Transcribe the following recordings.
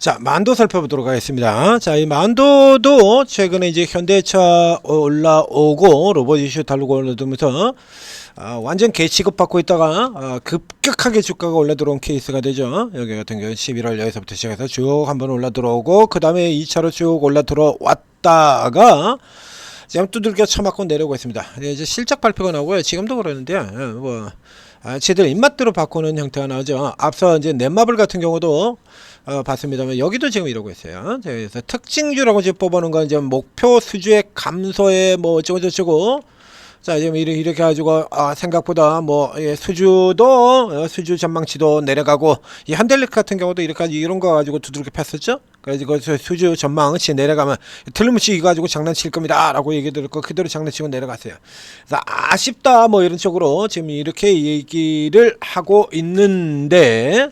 자, 만도 살펴보도록 하겠습니다. 자, 이 만도도 최근에 이제 현대차 올라오고 로봇 이슈 다루고 올라오면서 완전 개취급받고 있다가 급격하게 주가가 올라 들어온 케이스가 되죠. 여기 같은 경우는 11월 여기서부터 시작해서 쭉 한번 올라 들어오고 그 다음에 2차로 쭉 올라 들어왔다가 지금 두들겨 쳐맞고 내려오고 있습니다. 이제 실적 발표가 나오고요. 지금도 그러는데요. 쟤들 입맛대로 바꾸는 형태가 나오죠. 앞서 이제 넷마블 같은 경우도 봤습니다만 여기도 지금 이러고 있어요. 그래서 특징주라고 지금 뽑아놓은 건 이제 목표 수주의 감소에 뭐 어쩌고저쩌고. 자, 지금 이렇게 가지고 생각보다 수주도 수주 전망치도 내려가고 이 한델릭 같은 경우도 이렇게 이런 거 가지고 두들겨 폈었죠. 그래서 그 수주 전망치 내려가면 틀림없이 이거 가지고 장난칠 겁니다라고 얘기 들었고 그대로 장난치고 내려갔어요. 그래서 아쉽다 뭐 이런 쪽으로 지금 이렇게 얘기를 하고 있는데.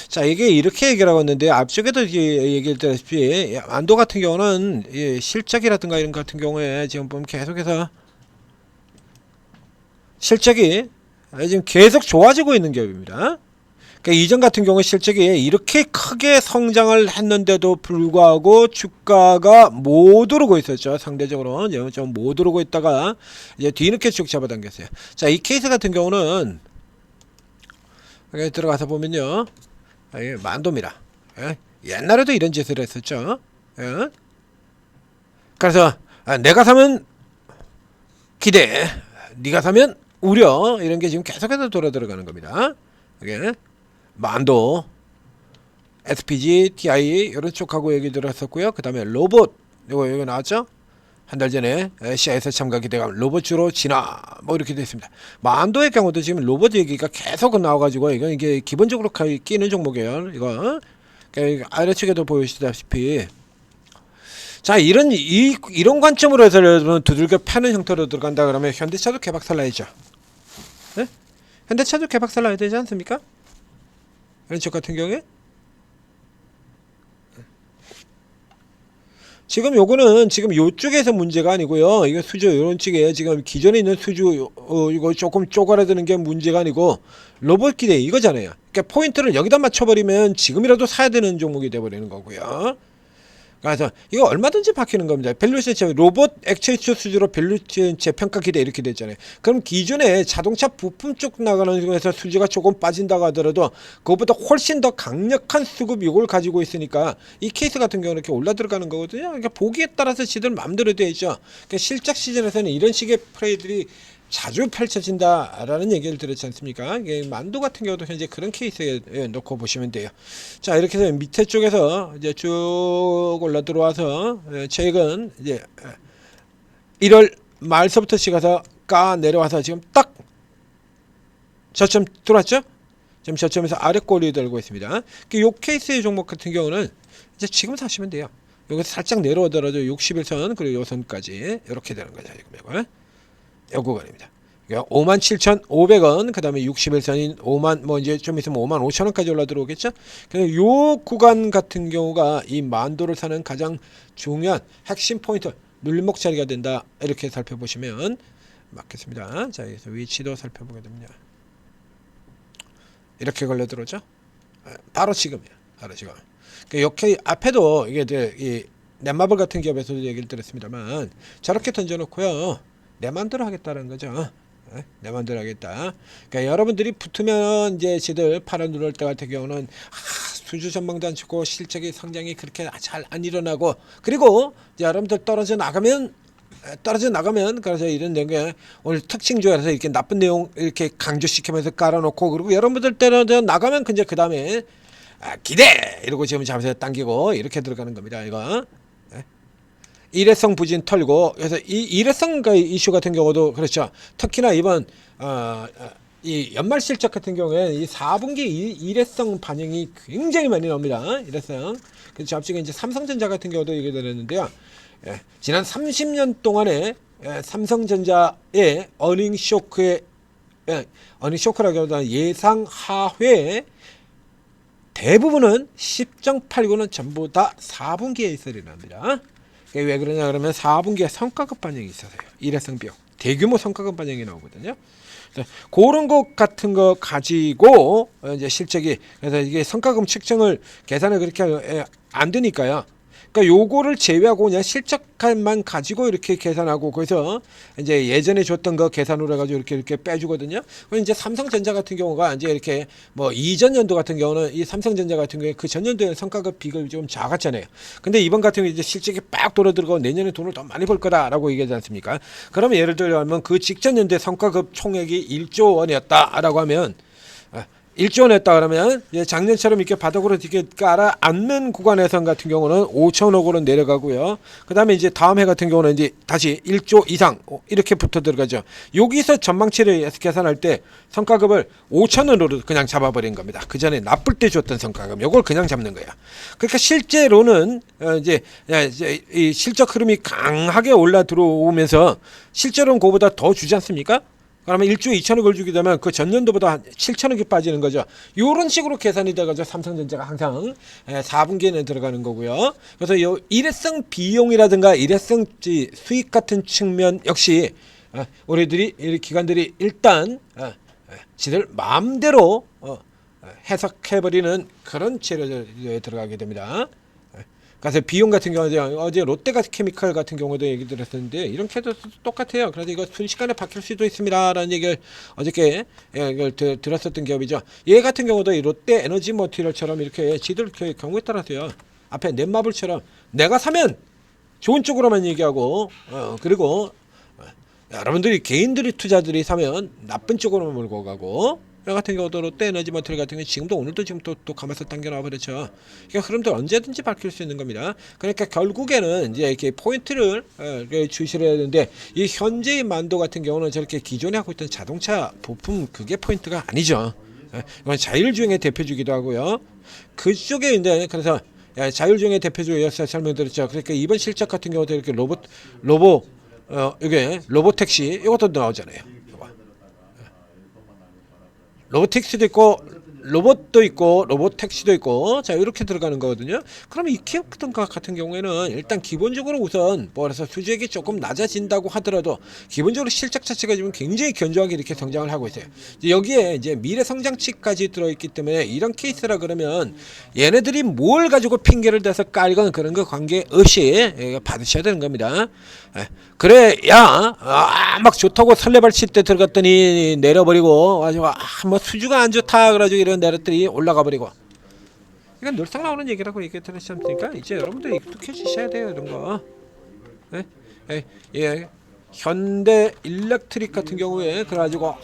자, 이게 이렇게 얘기를 하고 있는데 앞쪽에도 얘기를 드렸다시피 안도 같은 경우는 실적이라든가 이런 같은 경우에 지금 보면 계속해서 실적이 지금 계속 좋아지고 있는 기업입니다. 그러니까 이전 같은 경우 실적이 이렇게 크게 성장을 했는데도 불구하고 주가가 못 오르고 있었죠. 상대적으로 좀 못 오르고 있다가 이제 뒤늦게 쭉 잡아당겼어요. 자, 이 케이스 같은 경우는 여기 들어가서 보면요. 만도입니다. 옛날에도 이런 짓을 했었죠. 그래서 내가 사면 기대, 네가 사면 우려 이런 게 지금 계속해서 돌아 들어가는 겁니다. 이게 만도, SPG, TI 이런 쪽하고 얘기 들었었고요. 그 다음에 로봇 이거 여기 나왔죠. 한 달 전에 시야에서 참가 기대감 로봇 주로 진화 뭐 이렇게 됐습니다. 만도의 경우도 지금 로봇 얘기가 계속 나와가지고 이게 기본적으로 끼는 종목이에요. 이거 아래측에도 보시다시피 자 이런 관점으로 해서 여러분 두들겨 패는 형태로 들어간다 그러면 현대차도 개박살 나야죠. 네? 현대차도 개박살 나야 되지 않습니까? 이런 쪽 같은 경우에 지금 요거는 지금 요쪽에서 문제가 아니고요. 이거 수주 요런 쪽에 지금 기존에 있는 수주 이거 조금 쪼그라드는 게 문제가 아니고 로봇 기대 이거잖아요. 그러니까 포인트를 여기다 맞춰버리면 지금이라도 사야 되는 종목이 돼버리는 거고요. 그래서 이거 얼마든지 바뀌는 겁니다. 밸류에이션 로봇 액체이츠 수주로 밸류에이션 재평가 기대 이렇게 됐잖아요. 그럼 기존에 자동차 부품 쪽 나가는 중에서 수주가 조금 빠진다고 하더라도 그것보다 훨씬 더 강력한 수급 이걸 가지고 있으니까 이 케이스 같은 경우는 이렇게 올라 들어가는 거거든요. 그러니까 보기에 따라서 지들 마음대로 되죠. 그러니까 실적 시즌에서는 이런 식의 플레이들이 자주 펼쳐진다라는 얘기를 들었지 않습니까? 이게 만도 같은 경우도 현재 그런 케이스에 놓고 보시면 돼요. 자, 이렇게 해서 밑에 쪽에서 이제 쭉 올라 들어와서 최근 이제 1월 말서부터 시작해서 내려와서 지금 딱 저점 들어왔죠? 지금 저점에서 아래 꼬리 들고 있습니다. 요 케이스의 종목 같은 경우는 이제 지금 사시면 돼요. 여기서 살짝 내려오더라도 61선 그리고 요 선까지 이렇게 되는 거죠. 지금 요 구간입니다. 57,500원, 그 다음에 61선인 5만, 이제 좀 있으면 55,000원까지 올라 들어오겠죠? 그래서 요 구간 같은 경우가 이 만도를 사는 가장 중요한 핵심 포인트, 눌림목 자리가 된다. 이렇게 살펴보시면 맞겠습니다. 자, 여기서 위치도 살펴보게 됩니다. 이렇게 걸려 들어오죠? 바로 지금이에요. 바로 지금. 이렇게 앞에도 이게 이 넷마블 같은 기업에서도 얘기를 드렸습니다만 저렇게 던져놓고요. 내 맘대로 하겠다는 거죠. 내 맘대로 하겠다. 그러니까 여러분들이 붙으면 이제 지들 팔아 누를 때 같은 경우는 수주 전망도 안 좋고 실적이 성장이 그렇게 잘 안 일어나고 그리고 이제 여러분들 떨어져 나가면 그래서 이런 게 오늘 특징주에서 이렇게 나쁜 내용 이렇게 강조시키면서 깔아놓고 그리고 여러분들 떨어져 나가면 이제 그 다음에 기대 이러고 지금 잠시 당기고 이렇게 들어가는 겁니다. 이거. 일회성 부진 털고 그래서 이 일회성 이슈 같은 경우도 그렇죠. 특히나 이번 이 연말 실적 같은 경우에 이 4분기 일회성 반영이 굉장히 많이 나옵니다. 일회성. 그래서 앞쪽에 이제 삼성전자 같은 경우도 얘기 드렸는데요. 지난 30년 동안에 삼성전자의 어닝 쇼크의 어닝 쇼크라기보다는 예상 하회 대부분은 10.89는 전부 다 4분기에 있으리랍니다. 왜 그러냐 그러면 4분기에 성과급 반영이 있어서요. 일회성 비용 대규모 성과급 반영이 나오거든요. 그런 것 같은 거 가지고 이제 실적이 그래서 이게 성과금 측정을 계산을 그렇게 안 되니까요. 그러니까 요거를 제외하고 그냥 실적만 가지고 이렇게 계산하고 그래서 이제 예전에 줬던 거 계산으로 해가지고 이렇게 빼주거든요. 그럼 이제 삼성전자 같은 경우가 이제 이렇게 뭐 이전 연도 같은 경우는 이 삼성전자 같은 경우에 그 전년도에 성과급 비율이 좀 작았잖아요. 근데 이번 같은 경우 이제 실적이 빡 돌아들고 내년에 돈을 더 많이 벌 거다라고 얘기하지 않습니까? 그러면 예를 들면 그 직전 연도에 성과급 총액이 1조 원이었다라고 하면 1조 원 했다 그러면 작년처럼 이렇게 바닥으로 이렇게 깔아 앉는 구간에선 같은 경우는 5천억 원은 내려가고요. 그 다음에 이제 다음 해 같은 경우는 이제 다시 1조 이상 이렇게 붙어 들어가죠. 여기서 전망치를 계산할 때 성과급을 5천원으로 그냥 잡아버린 겁니다. 그 전에 나쁠 때 줬던 성과급 요걸 그냥 잡는 거야. 그러니까 실제로는 이제 이 실적 흐름이 강하게 올라 들어오면서 실제로는 그거보다 더 주지 않습니까? 그러면 1조 2천억을 주게 되면 그 전년도보다 7천억이 빠지는 거죠. 이런 식으로 계산이 돼가지고 삼성전자가 항상 4분기에는 들어가는 거고요. 그래서 이 일회성 비용이라든가 일회성 수익 같은 측면 역시 우리들이 이 기관들이 일단 지들 마음대로 해석해버리는 그런 재료에 들어가게 됩니다. 그래서 비용 같은 경우는 어제 롯데가스케미칼 같은 경우도 얘기 들었었는데 이런 캐도 똑같아요. 그래서 이거 순식간에 바뀔 수도 있습니다라는 얘기를 어저께 이걸 들었었던 기업이죠. 얘 같은 경우도 이 롯데 에너지 머티리얼처럼 이렇게 지들 경우에 따라서요. 앞에 넷마블처럼 내가 사면 좋은 쪽으로만 얘기하고 그리고 여러분들이 개인들이 투자들이 사면 나쁜 쪽으로만 몰고 가고 같은 경우도 롯데 에너지 머티리얼 같은 경우 지금도 오늘도 지금 또 감아서 당겨놔 버렸죠. 그러니까 흐름들 언제든지 바뀔 수 있는 겁니다. 그러니까 결국에는 이제 이렇게 포인트를 주시를 해야 되는데 이 현재의 만도 같은 경우는 저렇게 기존에 하고 있던 자동차 부품 그게 포인트가 아니죠. 이건 자율주행의 대표주기도 하고요. 그쪽에 이제 그래서 자율주행의 대표주였어 설명드렸죠. 그러니까 이번 실적 같은 경우도 이렇게 이게 로보택시 이것도 나오잖아요. 로보택시도 있고 로봇도 있고 로보택시도 있고 자 이렇게 들어가는 거거든요. 그러면 이 기업 같은 경우에는 일단 기본적으로 우선 그래서 수주액이 조금 낮아진다고 하더라도 기본적으로 실적 자체가 지금 굉장히 견조하게 이렇게 성장을 하고 있어요. 여기에 이제 미래 성장치까지 들어있기 때문에 이런 케이스라 그러면 얘네들이 뭘 가지고 핑계를 대서 깔건 그런 거 관계없이 받으셔야 되는 겁니다. 그래야 막 좋다고 설레발칠 때 들어갔더니 내려버리고 뭐 수주가 안 좋다 그래가지고 이런 내렸더니 올라가 버리고 이건 늘상 나오는 얘기라고 얘기 들으셨으니까 이제 여러분들 익숙해지셔야 돼요 이런 거. 예. 현대 일렉트릭 같은 경우에 그래가지고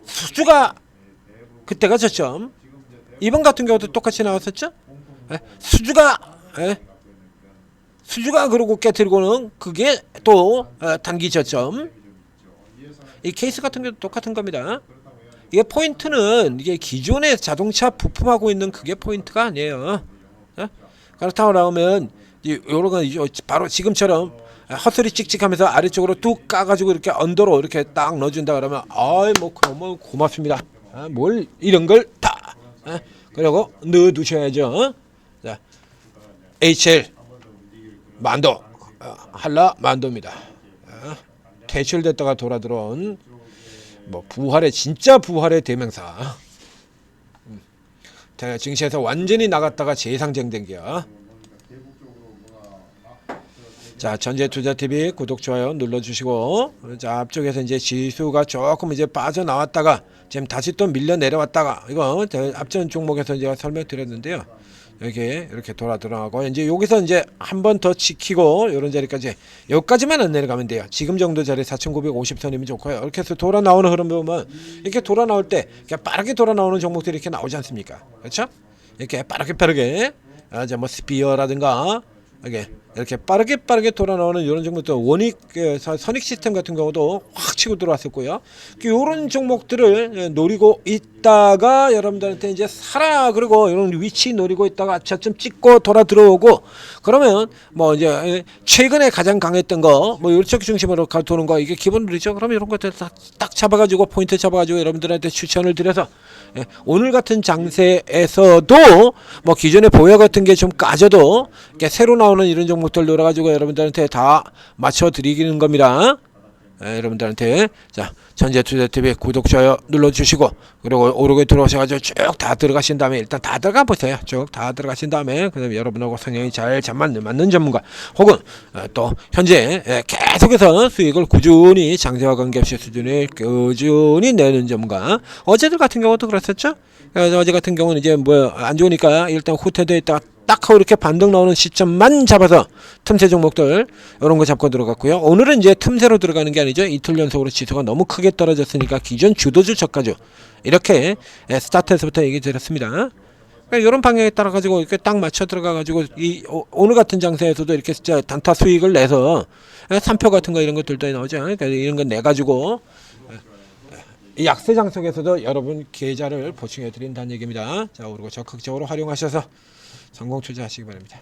수주가 그때가 저점. 이번 같은 경우도 똑같이 나왔었죠. 수주가 그러고 깨뜨리고는 그게 또 단기 저점. 이 케이스 같은 경우도 똑같은 겁니다. 이게 포인트는 이게 기존의 자동차 부품하고 있는 그게 포인트가 아니에요. 그렇다고 나오면 요런 건 바로 지금처럼 헛소리 찍찍하면서 아래쪽으로 뚝 까가지고 이렇게 언더로 이렇게 딱 넣어준다 그러면 뭐 고맙습니다. 뭘 이런 걸 다 그리고 넣어두셔야죠. 자, HL 만도 한라 만도입니다. 퇴출됐다가 돌아들어온 뭐 진짜 부활의 대명사. 증시에서 완전히 나갔다가 재상정된 게야. 자, 전재투자TV 구독 좋아요 눌러주시고 자 앞쪽에서 이제 지수가 조금 이제 빠져나왔다가 지금 다시 또 밀려 내려왔다가 이거 앞전 종목에서 제가 설명드렸는데요. 이렇게 돌아들어가고 이제 여기서 이제 한 번 더 지키고 이런 자리까지 여기까지만 안 내려가면 돼요. 지금 정도 자리 4,950선이면 좋고요. 이렇게 해서 돌아 나오는 흐름 보면 이렇게 돌아 나올 때 빠르게 돌아 나오는 종목들이 이렇게 나오지 않습니까? 그렇죠? 이렇게 빠르게 이제 뭐 스피어라든가 이렇게 빠르게 돌아 나오는 이런 종목들 선익 시스템 같은 경우도 확 치고 들어왔었고요. 이런 종목들을 노리고 있다가 여러분들한테 이제 사라 그리고 이런 위치 노리고 있다가 저점 찍고 돌아 들어오고 그러면 뭐 이제 최근에 가장 강했던 거 뭐 이쪽 중심으로 도는 거 이게 기본 룰이죠. 그러면 이런 것들 딱 잡아가지고 포인트 잡아가지고 여러분들한테 추천을 드려서 오늘 같은 장세에서도 뭐 기존의 보여 같은 게 좀 까져도 새로 나오는 이런 종목들 놀아가지고 여러분들한테 다 맞춰 드리는 겁니다. 여러분들한테 자 전재투자TV 구독 좋아요 눌러주시고 그리고 오르게 들어오셔가지고 쭉 다 들어가신 다음에 일단 다 들어가 보세요. 쭉 다 들어가신 다음에 그다음에 여러분하고 성향이 잘 맞는 전문가 혹은 또 현재 계속해서 수익을 꾸준히 장세와 관계없이 수준을 꾸준히 내는 전문가. 어제들 같은 경우도 그랬었죠. 어제 같은 경우는 이제 뭐 안 좋으니까 일단 후퇴돼 있다가 딱 하고 이렇게 반등 나오는 시점만 잡아서 틈새 종목들 이런 거 잡고 들어갔고요. 오늘은 이제 틈새로 들어가는 게 아니죠. 이틀 연속으로 지수가 너무 크게 떨어졌으니까 기존 주도주 저가주 이렇게 스타트에서부터 얘기 드렸습니다. 그러니까 이런 방향에 따라 가지고 이렇게 딱 맞춰 들어가 가지고 이 오늘 같은 장세에서도 이렇게 진짜 단타 수익을 내서 산표 같은 거 이런 것들도 나오죠. 그러니까 이런 거 내 가지고 이 약세장 속에서도 여러분 계좌를 보충해 드린다는 얘기입니다. 자, 그리고 적극적으로 활용하셔서 성공 투자하시기 바랍니다.